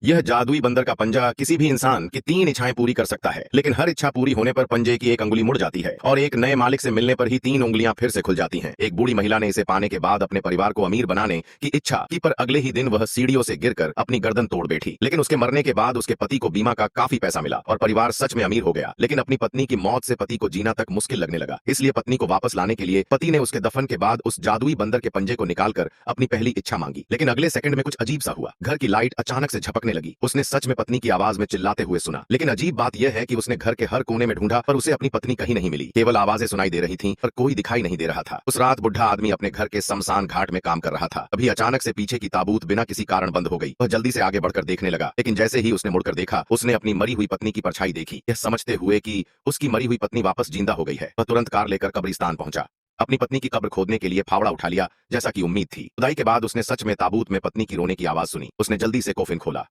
यह जादुई बंदर का पंजा किसी भी इंसान की 3 इच्छाएं पूरी कर सकता है, लेकिन हर इच्छा पूरी होने पर पंजे की एक अंगुली मुड़ जाती है और एक नए मालिक से मिलने पर ही 3 उंगलियां फिर से खुल जाती हैं। एक बूढ़ी महिला ने इसे पाने के बाद अपने परिवार को अमीर बनाने की इच्छा की, पर अगले ही दिन वह सीढ़ियों से गिरकर अपनी गर्दन तोड़ बैठी। लेकिन उसके मरने के बाद उसके पति को बीमा का काफी पैसा मिला और परिवार सच में अमीर हो गया। लेकिन अपनी पत्नी की मौत से पति को जीना तक मुश्किल लगने लगा। इसलिए पत्नी को वापस लाने के लिए पति ने उसके दफन के बाद उस जादुई बंदर के पंजे को निकालकर अपनी पहली इच्छा मांगी। लेकिन अगले सेकंड में कुछ अजीब सा हुआ। घर की लाइट अचानक से झपकने लगी। उसने सच में पत्नी की आवाज में चिल्लाते हुए सुना। लेकिन अजीब बात यह है कि उसने घर के हर कोने में ढूंढा पर उसे अपनी पत्नी कहीं नहीं मिली। केवल आवाजें सुनाई दे रही थीं, पर कोई दिखाई नहीं दे रहा था। उस रात बुढ़ा आदमी अपने घर के शमशान घाट में काम कर रहा था। अभी अचानक से पीछे की ताबूत बिना किसी कारण बंद हो गई। वह जल्दी से आगे बढ़कर देखने लगा, लेकिन जैसे ही उसने मुड़कर देखा, उसने अपनी मरी हुई पत्नी की परछाई देखी। यह समझते हुए कि उसकी मरी हुई पत्नी वापस जिंदा हो गई है, वह तुरंत कार लेकर कब्रिस्तान पहुंचा। अपनी पत्नी की कब्र खोदने के लिए फावड़ा उठा लिया, जैसा कि उम्मीद थी। खुदाई के बाद उसने सच में ताबूत में पत्नी की रोने की आवाज सुनी। उसने जल्दी से कोफिन खोला।